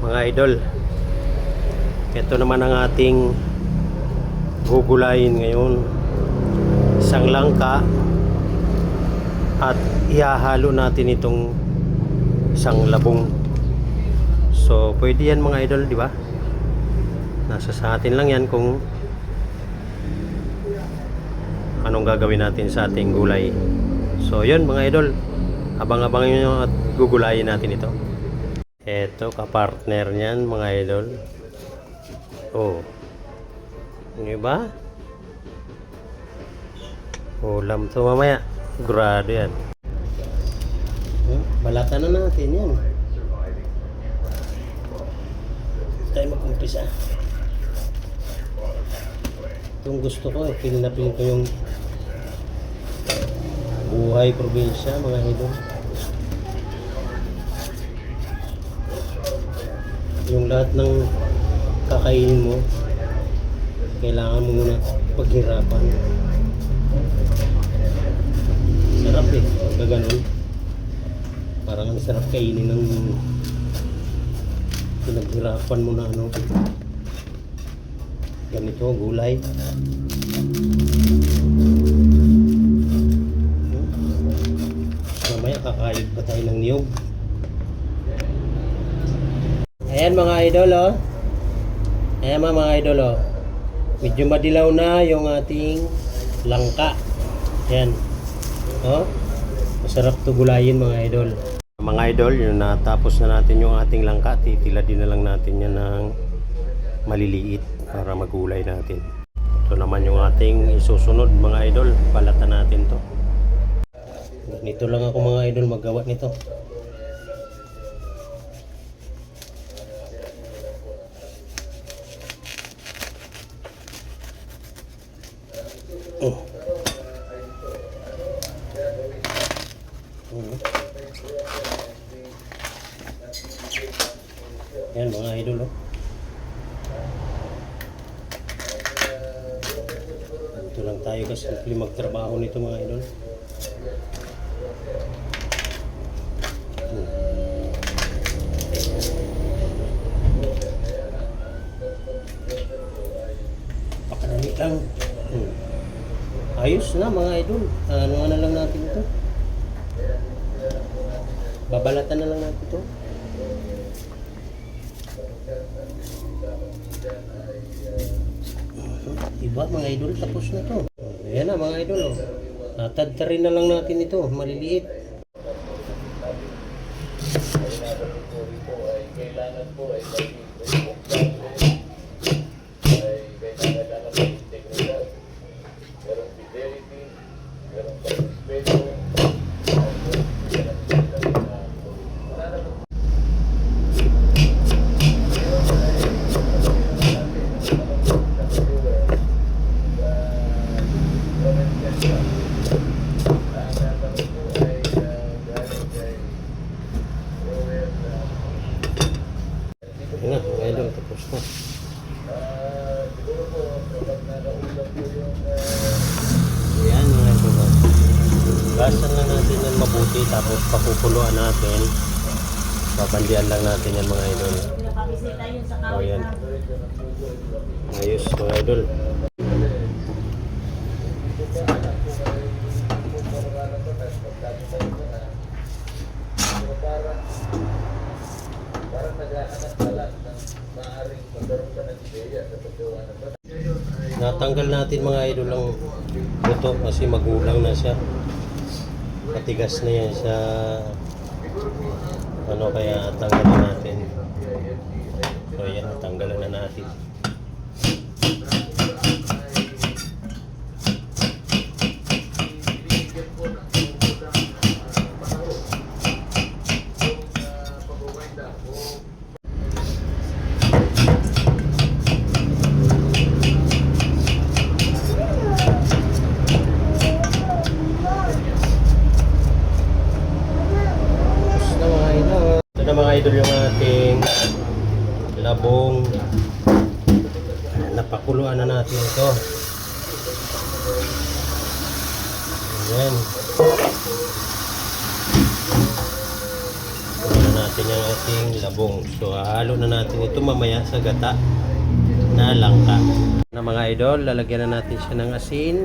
mga idol. Ito naman ang ating gugulayin ngayon. Isang langka at ihahalo natin itong isang labong. So pwede yan mga idol, di ba? Nasa sa atin lang yan kung anong gagawin natin sa ating gulay. So yun mga idol, abang-abang nyo at gugulayin natin ito. Eto kapartner niyan mga idol. Oh, hindi ba? Ulam to mamaya. Grado yan. Balatan na natin yan. Tayo mag-umpisa. Itong gusto ko, feel na feel ko yung buhay probinsya mga idol. Yung lahat ng kakainin mo, kailangan mo muna paghirapan. Sarap eh, pagka ganun. Parang ang sarap kainin ng pinaghirapan mo na ano. Ganito, gulay. Mamaya kakain pa tayo ng niyog. Ayan mga idol oh. Ayan mga idol oh. Medyo madilaw na yung ating langka. Ayan. Oh. Masarap to gulayin mga idol. Mga idol, yun natapos na natin yung ating langka. Titilad na lang natin yan ng maliliit para magulay natin. Ito naman yung ating isusunod mga idol. Balatan natin to. Nito lang ako mga idol maggawa nito. Yan mga idol oh. Ito lang tayo kasi magtrabaho nito mga idol. Pakadali lang. Ayos na mga idol. Ano na lang natin ito. Babalatan na lang natin ito. Diba mga idol, tapos na to. Ayan na mga idol oh. Tatadtarin na lang natin ito, maliliit. Ayan na, idol, tapos na. Ayan mga idol. Gasan lang natin yan mabuti, tapos pakukuluan natin. Babandian lang natin yan mga idol. O yan. Ayos mga idol. Natanggal natin mga idol ang buto kasi magulang na siya. Matigas na yan siya. Ano kaya tanggalan natin. So yan, tanggalan na natin. Mga idol yung ating labong. Napakuluan na natin ito. Ayan. Kunin na natin natin yung ating labong. So halo na natin ito mamaya sa gata na langka. Na mga idol, lalagyan na natin siya ng asin.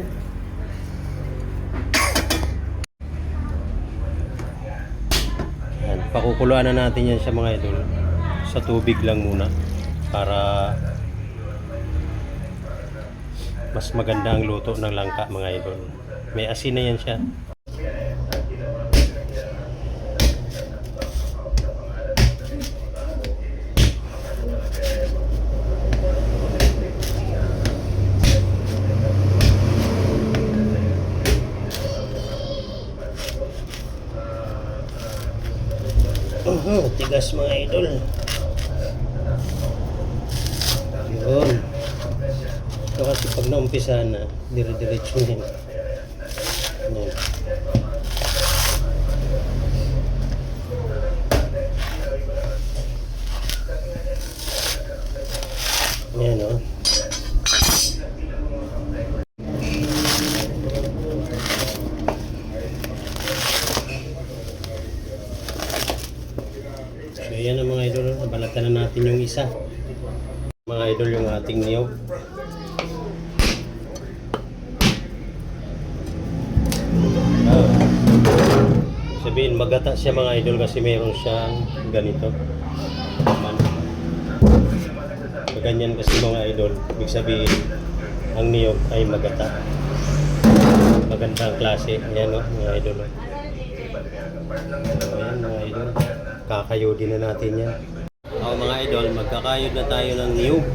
Yan, pakukuluan na natin yan siya mga idol. Sa tubig lang muna para mas maganda ang luto ng langka mga idol. May asin na yan siya. Tigas mga idol. Yun. Ito kasi pag naumpisa na, dire-diretso na yun. Yan. Yan o. So yan ang mga idol, nabalatan na natin yung isa. Mga idol, yung ating niyog. Sabihin magata siya mga idol kasi mayroon siyang ganito. Ganyan kasi mga idol, ibig sabihin ang niyog ay magata. Magandang klase. Ayan o mga idol. Ayan mga idol, kakayodin na natin yan. O mga idol, magkakayod na tayo ng niyog.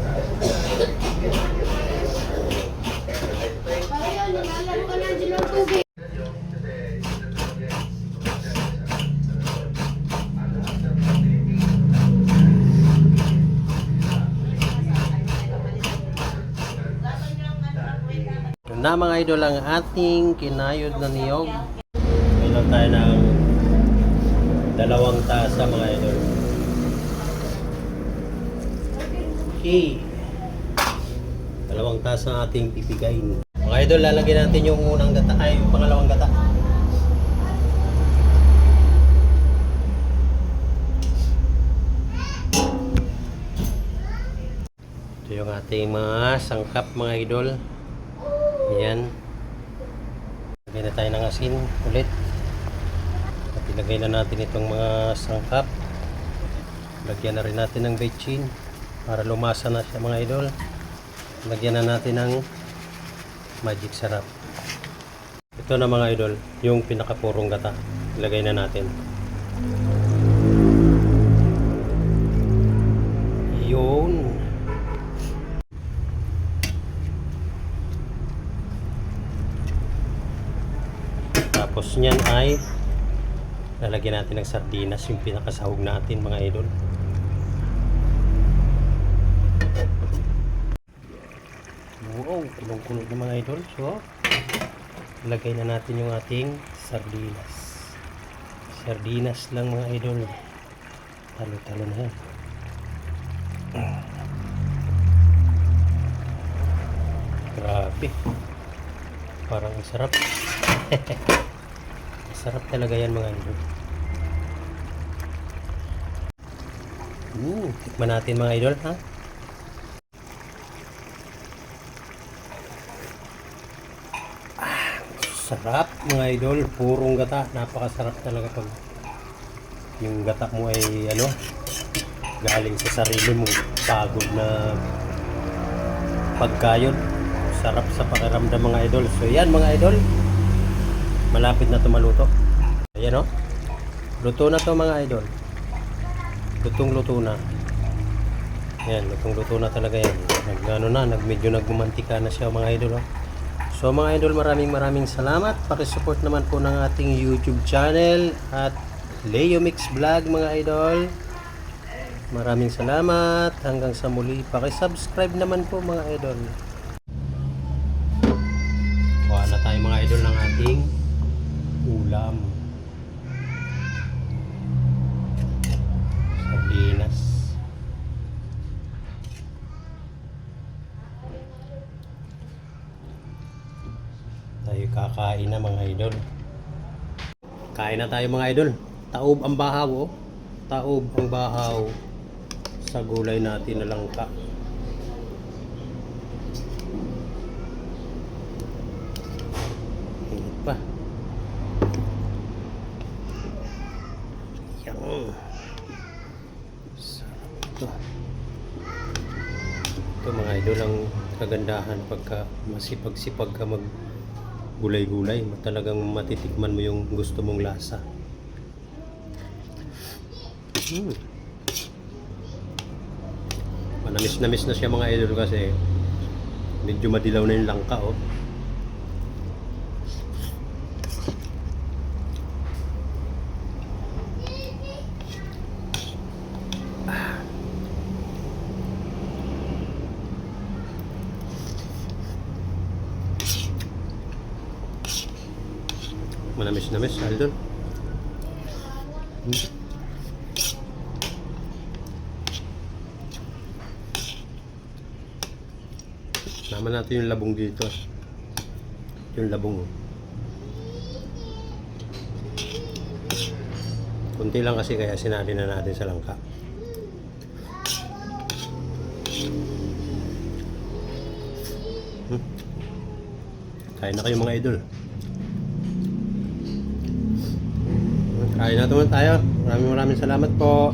Na mga idol ang ating kinayod na niyog. Mayroon tayo ng 2 tasa mga idol. Okay. 2 tasa ang ating pipigain. Mga idol, lalagyan natin yung unang gata ay yung pangalawang gata. Ito yung ating mga sangkap mga idol. Ayan. Lagay na tayo ng asin ulit. At ilagay na natin itong mga sangkap. Lagyan na rin natin ng bechin para lumasa na siya mga idol. Lagyan na natin ng magic sarap. Ito na mga idol, yung pinakapurong gata. Ilagay na natin. Yun. Tapos niyan ay lalagyan natin ng sardinas, yung pinakasahog natin mga idol. Wow, kulong-kulong na mga idol. So, ilagay na natin yung ating sardinas. Sardinas lang mga idol. Talo-talo na yan. Grabe. Parang sarap. Sarap talaga yan mga idol. Tikman natin mga idol ha. Sarap mga idol, purong gata. Napakasarap talaga pag yung gata mo ay ano, galing sa sarili mo, pagod na pagkayod. Sarap sa pakiramdam mga idol. So yan mga idol, malapit na ito maluto. Ayan o, luto na to mga idol. Lutong-luto na. Ayan, lutong-luto na talaga yan. Medyo nagmumantika na siya mga idol o. So mga idol, maraming salamat. Pakisupport naman po ng ating YouTube channel at Leo Mix Vlog mga idol. Maraming salamat. Hanggang sa muli. Pakisubscribe naman po mga idol. Kuha na tayo mga idol ng ating ulam. Sardinas. Tayo kakain na mga idol. Kain na tayo mga idol. Taob ang bahaw oh. taob ang bahaw sa gulay natin na langka. Higit pa. Yan. Sarap ito. Ito mga idol ang kagandahan pagka masipag-sipag ka mag gulay-gulay, talagang matitikman mo yung gusto mong lasa. Manamis-namis na siya mga idol kasi medyo madilaw na yung langka oh. Manamis-namis idol. Sama natin yung labong dito. Yung labong. Kunti lang kasi kaya sinali na natin sa langka. Kain na kayo mga idol. Kain na naman tayo. Maraming salamat po.